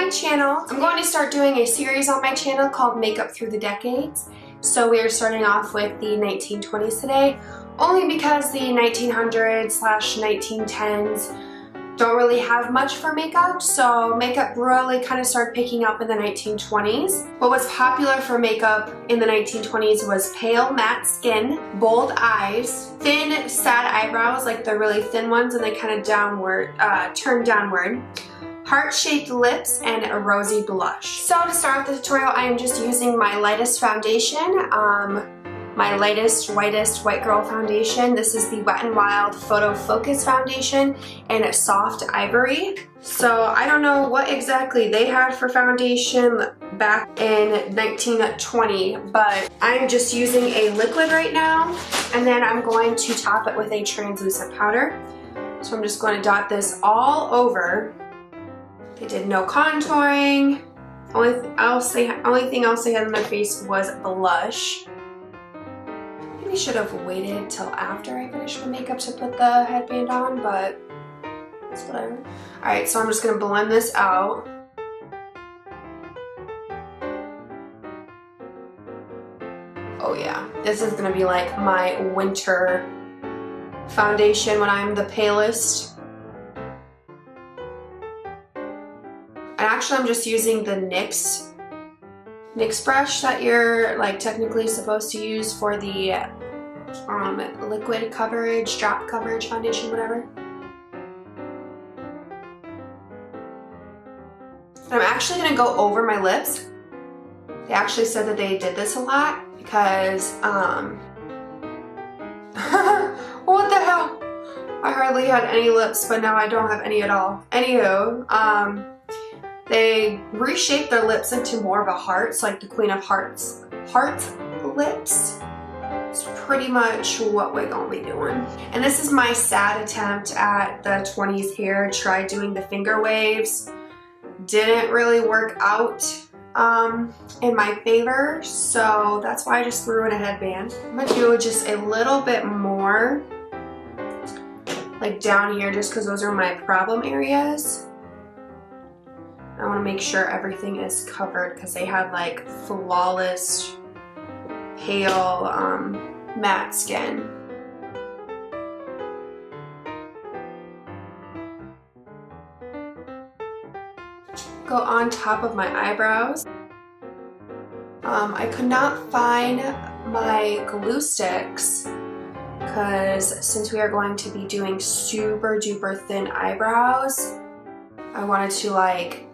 my channel. I'm going to start doing a series on my channel called Makeup Through the Decades. So we are starting off with the 1920s today, only because the 1900s/1910s don't really have much for makeup, so makeup really kind of started picking up in the 1920s. What was popular for makeup in the 1920s was pale matte skin, bold eyes, thin sad eyebrows, like the really thin ones and they kind of turn downward, heart-shaped lips, and a rosy blush. So to start off the tutorial, I am just using my lightest foundation, my lightest, whitest white girl foundation. This is the Wet n Wild Photo Focus foundation in a soft ivory. So I don't know what exactly they had for foundation back in 1920, but I'm just using a liquid right now, and then I'm going to top it with a translucent powder. So I'm just going to dot this all over. They did no contouring. Only thing else they had on their face was blush. I should have waited till after I finished my makeup to put the headband on, but it's whatever. Alright, so I'm just going to blend this out. Oh yeah, this is going to be like my winter foundation when I'm the palest. And actually I'm just using the NYX brush that you're like technically supposed to use for the liquid coverage, drop coverage foundation, whatever. And I'm actually going to go over my lips. They actually said that they did this a lot because what the hell? I hardly had any lips, but now I don't have any at all. Anywho, they reshaped their lips into more of a heart, so like the Queen of Hearts heart lips. It's pretty much what we're gonna be doing. And this is my sad attempt at the 20s hair. Tried doing the finger waves. Didn't really work out in my favor, so that's why I just threw in a headband. I'm gonna do just a little bit more like down here just because those are my problem areas. I want to make sure everything is covered because they had like flawless pale matte skin. Go on top of my eyebrows. I could not find my glue sticks because since we are going to be doing super duper thin eyebrows, I wanted to like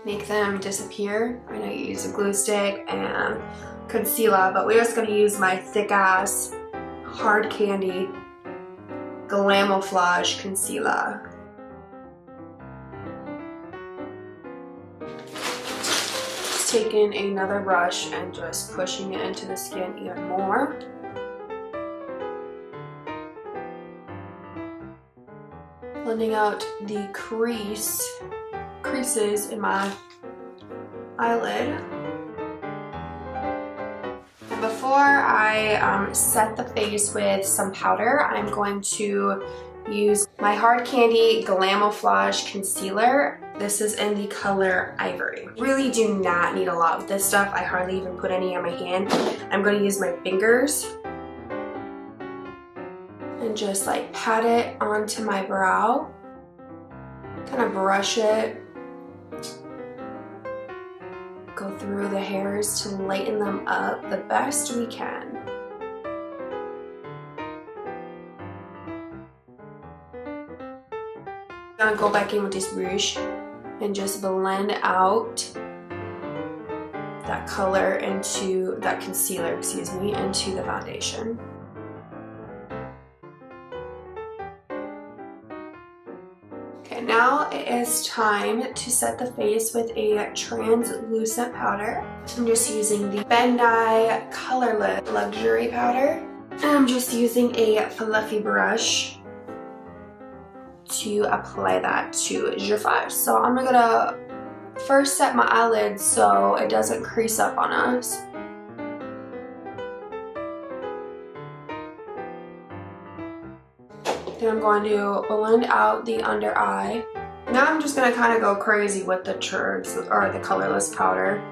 make them disappear. I know you use a glue stick and concealer, but we're just going to use my thick ass hard candy Glamoflauge concealer. Just taking another brush and just pushing it into the skin even more. Blending out the creases in my eyelid. And before I set the face with some powder, I'm going to use my Hard Candy Glamoflauge concealer. This is in the color Ivory. Really do not need a lot with this stuff. I hardly even put any on my hand. I'm going to use my fingers and just like pat it onto my brow. Kind of brush it. Go through the hairs to lighten them up the best we can. I'm gonna go back in with this brush and just blend out that color into, that concealer, excuse me, into the foundation. Okay, now it is time to set the face with a translucent powder. I'm just using the Nye Colorless Luxury powder. And I'm just using a fluffy brush to apply that to your face. So I'm gonna first set my eyelids so it doesn't crease up on us. Then I'm going to blend out the under eye Now I'm just gonna kind of go crazy with the churns or the colorless powder.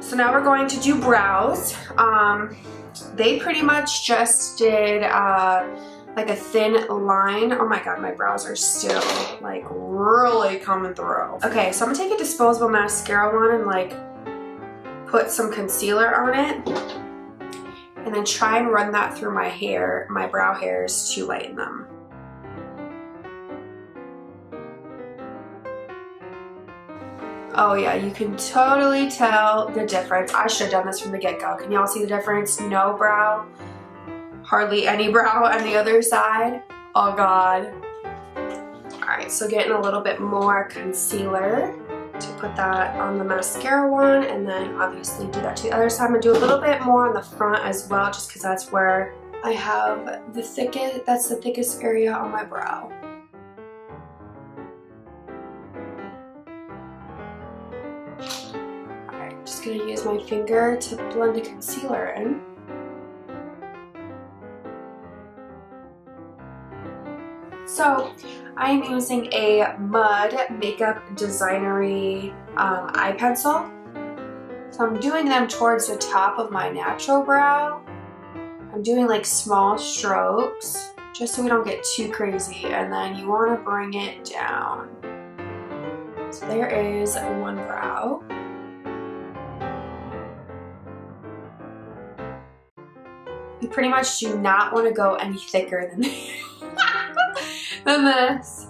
So now we're going to do brows. They pretty much just did like a thin line. Oh my god, my brows are still like really coming through. Okay, so I'm gonna take a disposable mascara one and like put some concealer on it. And then try and run that through my hair, my brow hairs to lighten them. Oh yeah, you can totally tell the difference. I should have done this from the get-go. Can y'all see the difference? No brow, hardly any brow on the other side. Oh god. Alright, so getting a little bit more concealer to put that on the mascara one, and then obviously do that to the other side. I'm gonna do a little bit more on the front as well, just because that's where I have the thickest, that's the thickest area on my brow. Just gonna use my finger to blend the concealer in. So I'm using a Mud Makeup Designery eye pencil. So I'm doing them towards the top of my natural brow. I'm doing like small strokes just so we don't get too crazy, and then you want to bring it down. So there is one brow. You pretty much do not want to go any thicker than, than this.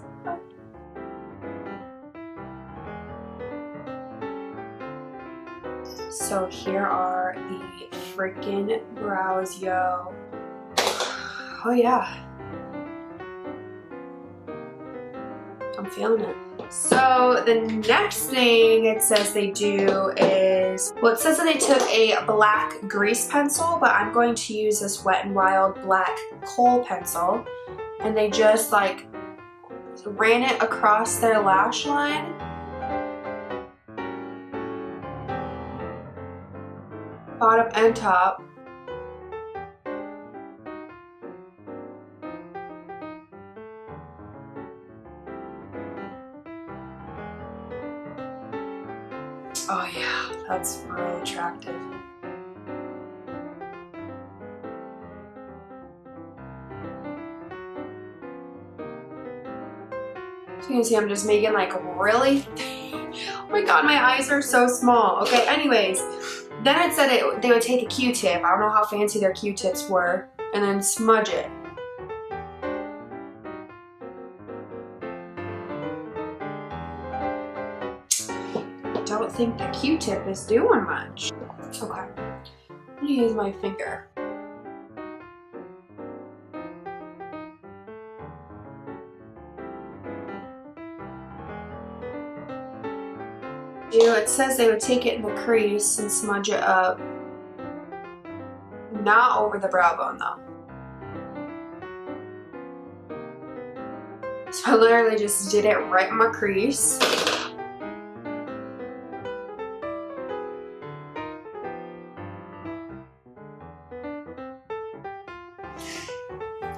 So here are the freaking brows, yo. Oh yeah. I'm feeling it. So the next thing it says they do is, well, it says that they took a black grease pencil, but I'm going to use this Wet n Wild black kohl pencil, and they just like ran it across their lash line. Bottom and top. Oh yeah, that's really attractive. So you can see I'm just making like really, oh my god, my eyes are so small. Okay, anyways, then it said they would take a Q-tip, I don't know how fancy their Q-tips were, and then smudge it. Don't think the Q-tip is doing much. Okay, I'm gonna use my finger. It says they would take it in the crease and smudge it up. Not over the brow bone though. So I literally just did it right in my crease.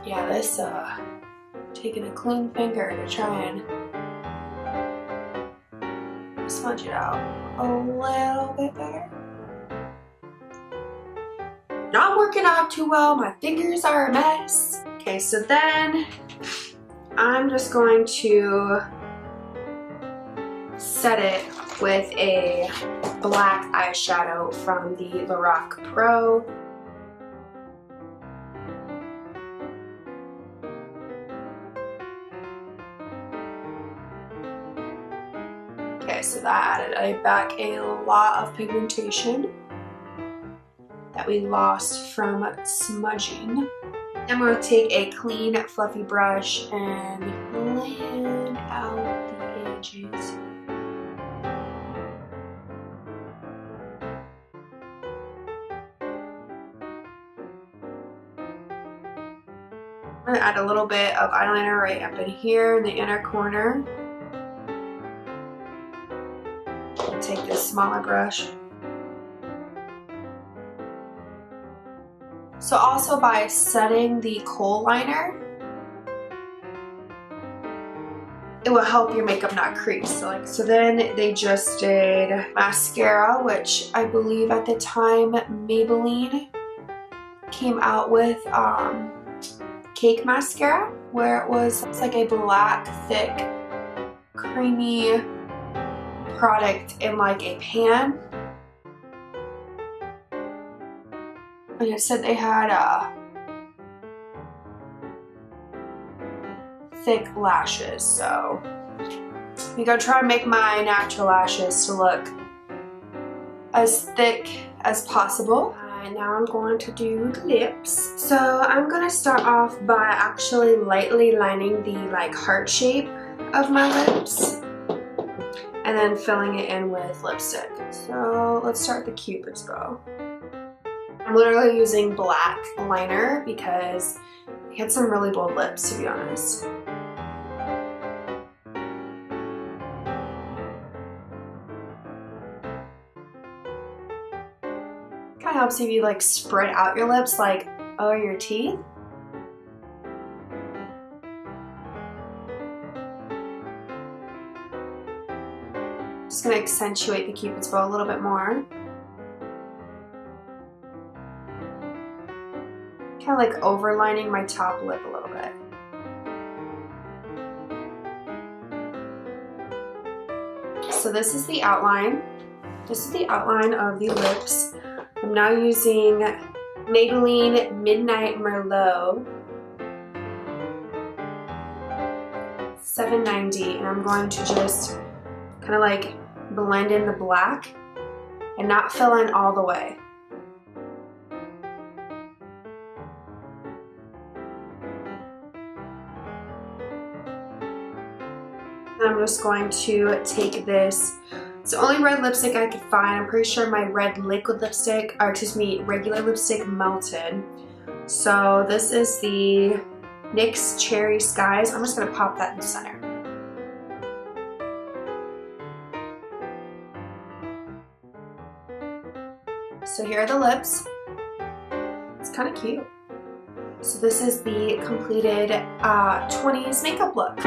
Yeah, this taking a clean finger to try and smudge it out a little bit better. Not working out too well, my fingers are a mess. Okay, so then I'm just going to set it with a black eyeshadow from the Lorac Pro. Okay, so that added back a lot of pigmentation that we lost from smudging. I'm going to take a clean, fluffy brush and blend out the edges. I'm going to add a little bit of eyeliner right up in here in the inner corner. Take this smaller brush. So also by setting the kohl liner, it will help your makeup not crease. So then they just did mascara, which I believe at the time Maybelline came out with cake mascara, where it's like a black, thick, creamy product in like a pan. And it said they had thick lashes, so I'm gonna try and make my natural lashes to look as thick as possible. And now I'm going to do the lips. So I'm gonna start off by actually lightly lining the like heart shape of my lips and then filling it in with lipstick. So let's start the Cupid's bow. I'm literally using black liner because I had some really bold lips, to be honest. Kind of helps if you like spread out your lips like over your teeth. Just gonna accentuate the Cupid's bow a little bit more. Kind of like overlining my top lip a little bit. So this is the outline. This is the outline of the lips. I'm now using Maybelline Midnight Merlot 790, and I'm going to just kind of like blend in the black and not fill in all the way. And I'm just going to take this. It's the only red lipstick I could find. I'm pretty sure my red liquid lipstick, or excuse me, regular lipstick melted. So this is the NYX Cherry Skies. I'm just gonna pop that in the center. So here are the lips. It's kind of cute. So this is the completed 20s makeup look.